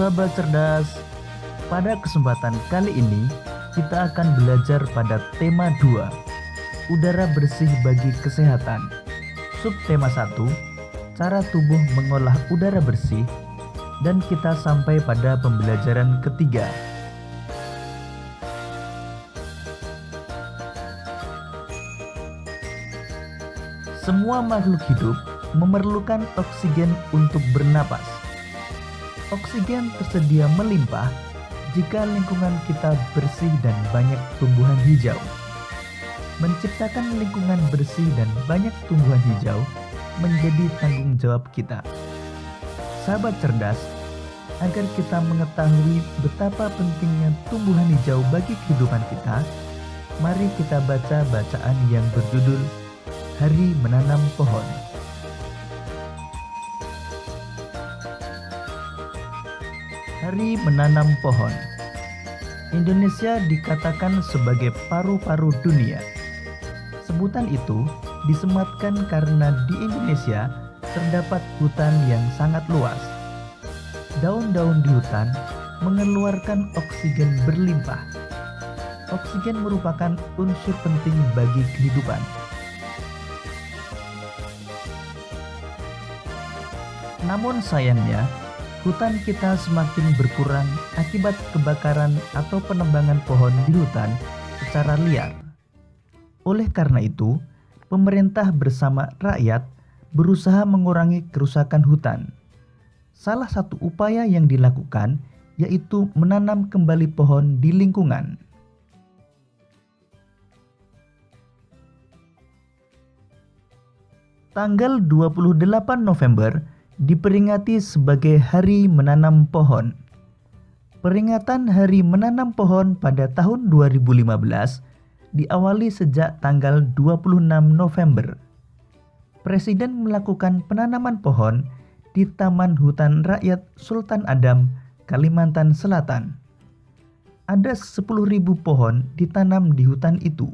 sahabat cerdas, pada kesempatan kali ini kita akan belajar pada tema 2, udara bersih bagi kesehatan. Subtema 1, cara tubuh mengolah udara bersih, dan kita sampai pada pembelajaran ketiga. Semua makhluk hidup memerlukan oksigen untuk bernapas. Oksigen tersedia melimpah jika lingkungan kita bersih dan banyak tumbuhan hijau. Menciptakan lingkungan bersih dan banyak tumbuhan hijau menjadi tanggung jawab kita. Sahabat cerdas, agar kita mengetahui betapa pentingnya tumbuhan hijau bagi kehidupan kita, mari kita baca bacaan yang berjudul Hari Menanam Pohon. Hari Menanam Pohon. Indonesia dikatakan sebagai paru-paru dunia. Sebutan itu disematkan karena di Indonesia terdapat hutan yang sangat luas. Daun-daun di hutan mengeluarkan oksigen berlimpah. Oksigen merupakan unsur penting bagi kehidupan. Namun sayangnya, hutan kita semakin berkurang akibat kebakaran atau penebangan pohon di hutan secara liar. Oleh karena itu, pemerintah bersama rakyat berusaha mengurangi kerusakan hutan. Salah satu upaya yang dilakukan yaitu menanam kembali pohon di lingkungan. Tanggal 28 November diperingati sebagai Hari Menanam Pohon. Peringatan Hari Menanam Pohon pada tahun 2015 diawali sejak tanggal 26 November. Presiden melakukan penanaman pohon di Taman Hutan Rakyat Sultan Adam, Kalimantan Selatan. Ada 10.000 pohon ditanam di hutan itu.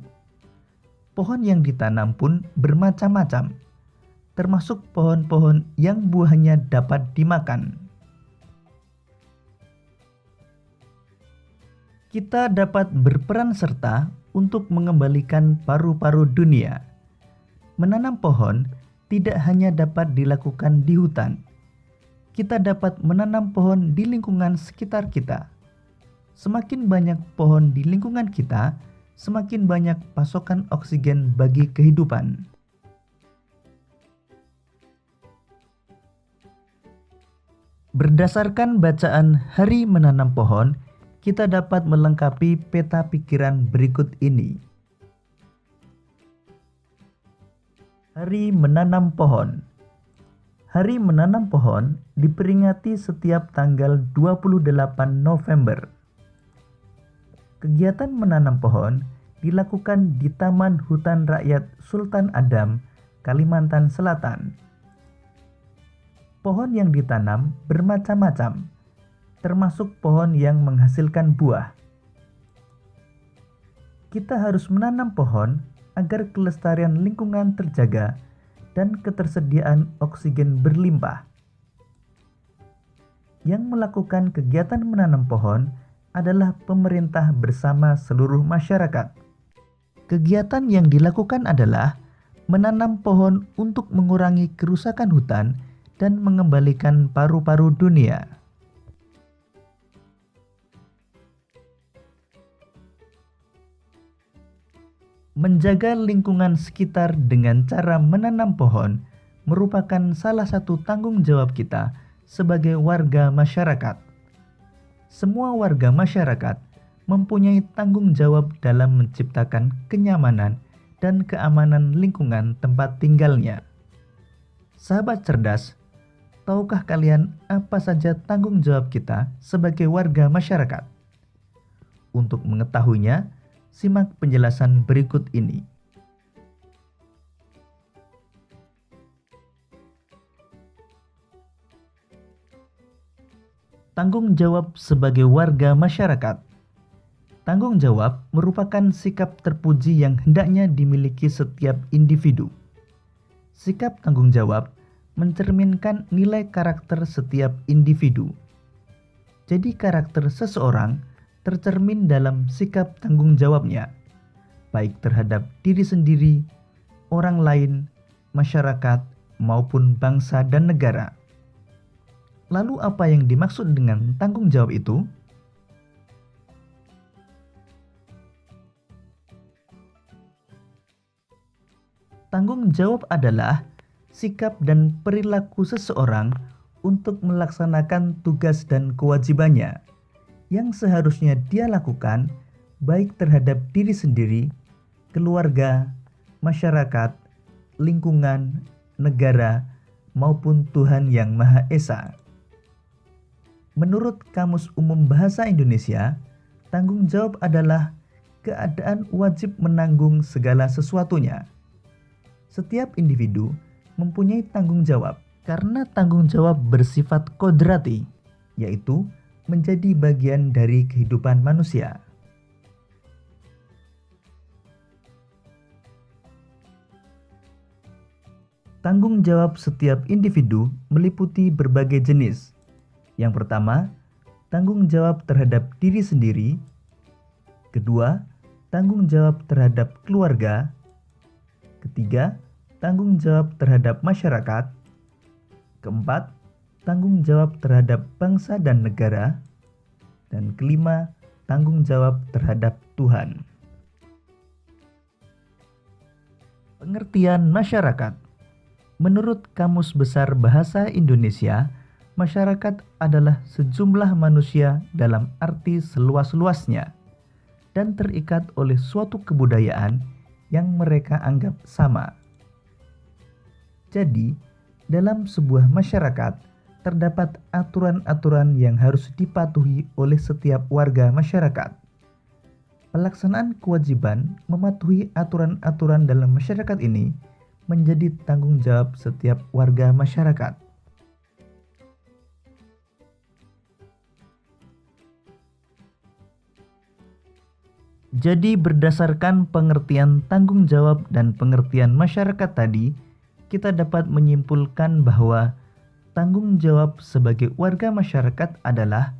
Pohon yang ditanam pun bermacam-macam, termasuk pohon-pohon yang buahnya dapat dimakan. Kita dapat berperan serta untuk mengembalikan paru-paru dunia. Menanam pohon tidak hanya dapat dilakukan di hutan. Kita dapat menanam pohon di lingkungan sekitar kita. Semakin banyak pohon di lingkungan kita, semakin banyak pasokan oksigen bagi kehidupan. Berdasarkan bacaan Hari Menanam Pohon, kita dapat melengkapi peta pikiran berikut ini. Hari Menanam Pohon. Hari Menanam Pohon diperingati setiap tanggal 28 November. Kegiatan menanam pohon dilakukan di Taman Hutan Rakyat Sultan Adam, Kalimantan Selatan. Pohon yang ditanam bermacam-macam, termasuk pohon yang menghasilkan buah. Kita harus menanam pohon agar kelestarian lingkungan terjaga dan ketersediaan oksigen berlimpah. Yang melakukan kegiatan menanam pohon adalah pemerintah bersama seluruh masyarakat. Kegiatan yang dilakukan adalah menanam pohon untuk mengurangi kerusakan hutan dan mengembalikan paru-paru dunia. Menjaga lingkungan sekitar dengan cara menanam pohon merupakan salah satu tanggung jawab kita sebagai warga masyarakat. Semua warga masyarakat mempunyai tanggung jawab dalam menciptakan kenyamanan dan keamanan lingkungan tempat tinggalnya. Sahabat cerdas, tahukah kalian apa saja tanggung jawab kita sebagai warga masyarakat? Untuk mengetahuinya, simak penjelasan berikut ini. Tanggung jawab sebagai warga masyarakat. Tanggung jawab merupakan sikap terpuji yang hendaknya dimiliki setiap individu. Sikap tanggung jawab mencerminkan nilai karakter setiap individu. Jadi karakter seseorang tercermin dalam sikap tanggung jawabnya, baik terhadap diri sendiri, orang lain, masyarakat, maupun bangsa dan negara. Lalu apa yang dimaksud dengan tanggung jawab itu? Tanggung jawab adalah sikap dan perilaku seseorang untuk melaksanakan tugas dan kewajibannya yang seharusnya dia lakukan baik terhadap diri sendiri, keluarga, masyarakat, lingkungan, negara, maupun Tuhan Yang Maha Esa. Menurut Kamus Umum Bahasa Indonesia, tanggung jawab adalah keadaan wajib menanggung segala sesuatunya. Setiap individu mempunyai tanggung jawab karena tanggung jawab bersifat kodrati, yaitu menjadi bagian dari kehidupan manusia. Tanggung jawab setiap individu meliputi berbagai jenis. Yang pertama, tanggung jawab terhadap diri sendiri. Kedua, tanggung jawab terhadap keluarga. Ketiga, tanggung jawab terhadap masyarakat. Keempat, tanggung jawab terhadap bangsa dan negara. Dan kelima, tanggung jawab terhadap Tuhan. Pengertian masyarakat. Menurut Kamus Besar Bahasa Indonesia, masyarakat adalah sejumlah manusia dalam arti seluas-luasnya dan terikat oleh suatu kebudayaan yang mereka anggap sama. Jadi, dalam sebuah masyarakat terdapat aturan-aturan yang harus dipatuhi oleh setiap warga masyarakat. Pelaksanaan kewajiban mematuhi aturan-aturan dalam masyarakat ini menjadi tanggung jawab setiap warga masyarakat. Jadi berdasarkan pengertian tanggung jawab dan pengertian masyarakat tadi, kita dapat menyimpulkan bahwa tanggung jawab sebagai warga masyarakat adalah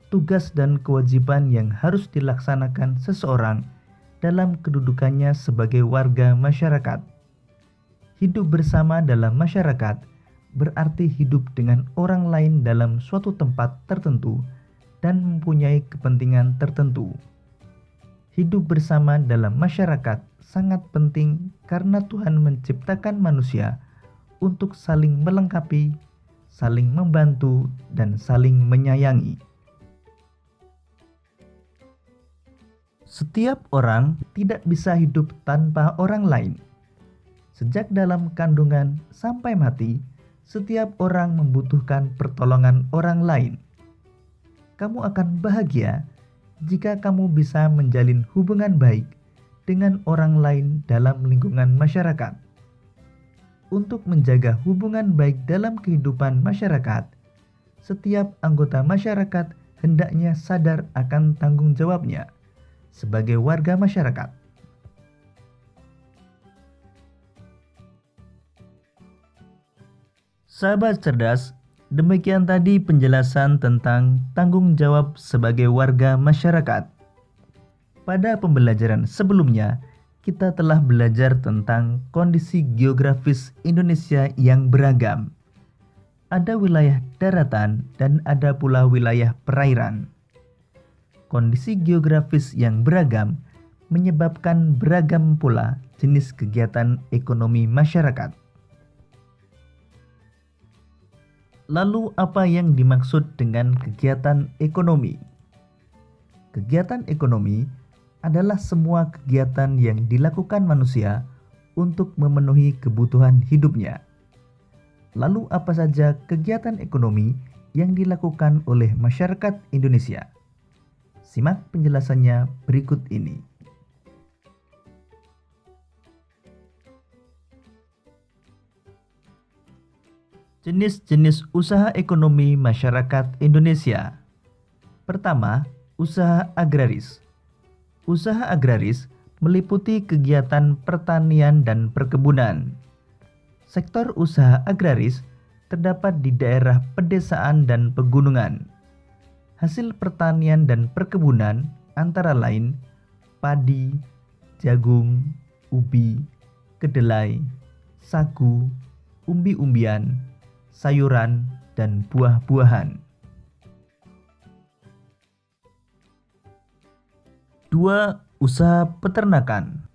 tugas dan kewajiban yang harus dilaksanakan seseorang dalam kedudukannya sebagai warga masyarakat. Hidup bersama dalam masyarakat berarti hidup dengan orang lain dalam suatu tempat tertentu dan mempunyai kepentingan tertentu. Hidup bersama dalam masyarakat sangat penting karena Tuhan menciptakan manusia untuk saling melengkapi, saling membantu, dan saling menyayangi. Setiap orang tidak bisa hidup tanpa orang lain. Sejak dalam kandungan sampai mati, setiap orang membutuhkan pertolongan orang lain. Kamu akan bahagia jika kamu bisa menjalin hubungan baik dengan orang lain dalam lingkungan masyarakat. Untuk menjaga hubungan baik dalam kehidupan masyarakat, setiap anggota masyarakat hendaknya sadar akan tanggung jawabnya sebagai warga masyarakat. Sahabat cerdas, demikian tadi penjelasan tentang tanggung jawab sebagai warga masyarakat. Pada pembelajaran sebelumnya, kita telah belajar tentang kondisi geografis Indonesia yang beragam. Ada wilayah daratan dan ada pula wilayah perairan. Kondisi geografis yang beragam menyebabkan beragam pula jenis kegiatan ekonomi masyarakat. Lalu apa yang dimaksud dengan kegiatan ekonomi? Kegiatan ekonomi adalah semua kegiatan yang dilakukan manusia untuk memenuhi kebutuhan hidupnya. Lalu apa saja kegiatan ekonomi yang dilakukan oleh masyarakat Indonesia? Simak penjelasannya berikut ini. Jenis-jenis usaha ekonomi masyarakat Indonesia. Pertama, usaha agraris. Usaha agraris meliputi kegiatan pertanian dan perkebunan. Sektor usaha agraris terdapat di daerah pedesaan dan pegunungan. Hasil pertanian dan perkebunan antara lain padi, jagung, ubi, kedelai, sagu, umbi-umbian, sayuran, dan buah-buahan. 2. Usaha peternakan.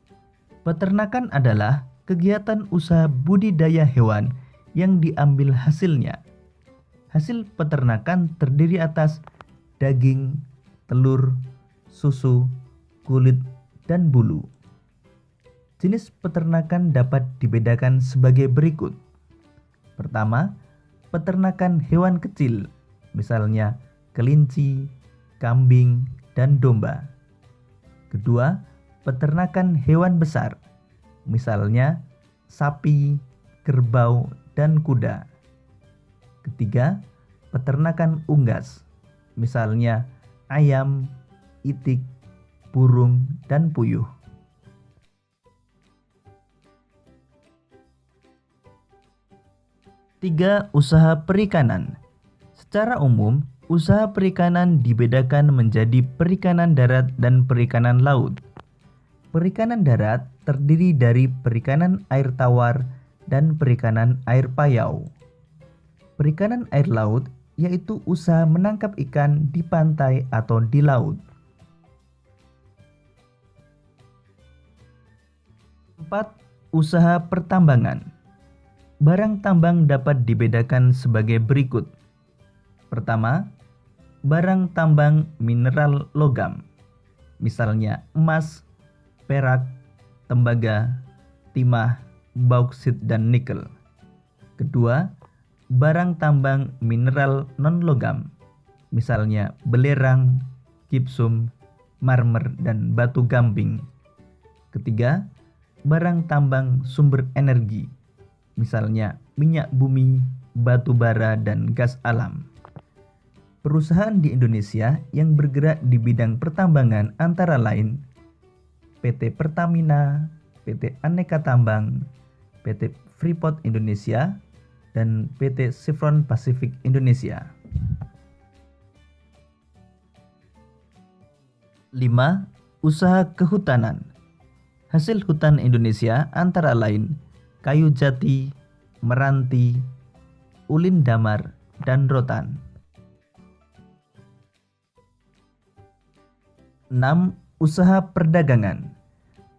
Peternakan adalah kegiatan usaha budidaya hewan yang diambil hasilnya. Hasil peternakan terdiri atas daging, telur, susu, kulit, dan bulu. Jenis peternakan dapat dibedakan sebagai berikut. Pertama, peternakan hewan kecil, misalnya kelinci, kambing, dan domba. Kedua, peternakan hewan besar, misalnya sapi, kerbau, dan kuda. Ketiga, peternakan unggas, misalnya ayam, itik, burung, dan puyuh. 3. Usaha perikanan. Secara umum, usaha perikanan dibedakan menjadi perikanan darat dan perikanan laut. Perikanan darat terdiri dari perikanan air tawar dan perikanan air payau. Perikanan air laut yaitu usaha menangkap ikan di pantai atau di laut. 4. Usaha pertambangan. Barang tambang dapat dibedakan sebagai berikut. Pertama, barang tambang mineral logam, misalnya emas, perak, tembaga, timah, bauksit, dan nikel. Kedua, barang tambang mineral non-logam, misalnya belerang, gipsum, marmer, dan batu gamping. Ketiga, barang tambang sumber energi, misalnya minyak bumi, batu bara, dan gas alam. Perusahaan di Indonesia yang bergerak di bidang pertambangan antara lain PT Pertamina, PT Aneka Tambang, PT Freeport Indonesia, dan PT Chevron Pacific Indonesia. 5. Usaha kehutanan. Hasil hutan Indonesia antara lain kayu jati, meranti, ulin damar, dan rotan. 6. Usaha perdagangan.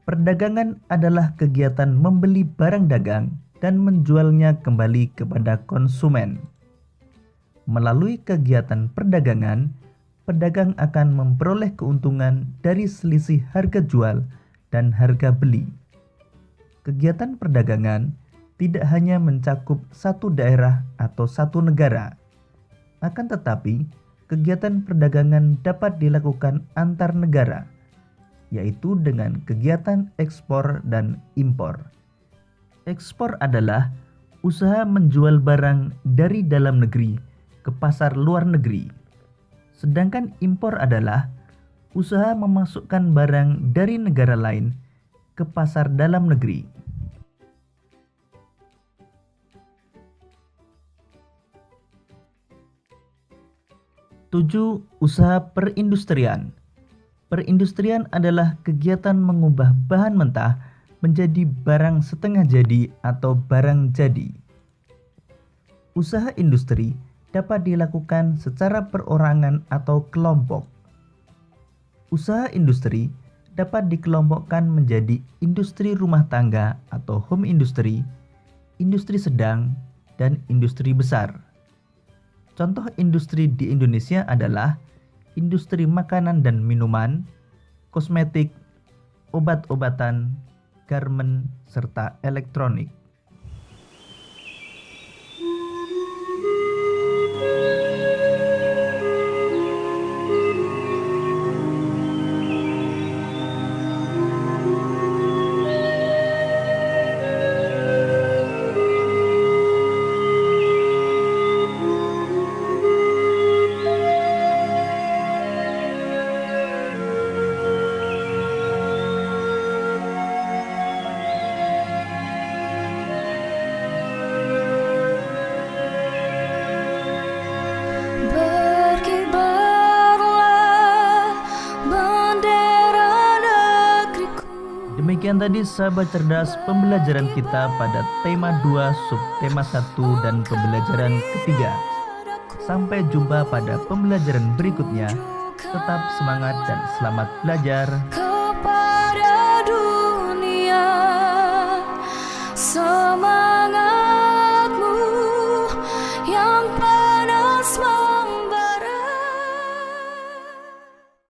Perdagangan adalah kegiatan membeli barang dagang dan menjualnya kembali kepada konsumen. Melalui kegiatan perdagangan, pedagang akan memperoleh keuntungan dari selisih harga jual dan harga beli. Kegiatan perdagangan tidak hanya mencakup satu daerah atau satu negara. Akan tetapi, kegiatan perdagangan dapat dilakukan antar negara, yaitu dengan kegiatan ekspor dan impor. Ekspor adalah usaha menjual barang dari dalam negeri ke pasar luar negeri. Sedangkan impor adalah usaha memasukkan barang dari negara lain ke pasar dalam negeri. 7. Usaha perindustrian. Perindustrian adalah kegiatan mengubah bahan mentah menjadi barang setengah jadi atau barang jadi. Usaha industri dapat dilakukan secara perorangan atau kelompok. Usaha industri dapat dikelompokkan menjadi industri rumah tangga atau home industry, industri sedang, dan industri besar. Contoh industri di Indonesia adalah industri makanan dan minuman, kosmetik, obat-obatan, garmen, serta elektronik. Demikian tadi sahabat cerdas pembelajaran kita pada tema 2, subtema 1 dan pembelajaran ketiga. Sampai jumpa pada pembelajaran berikutnya. Tetap semangat dan selamat belajar.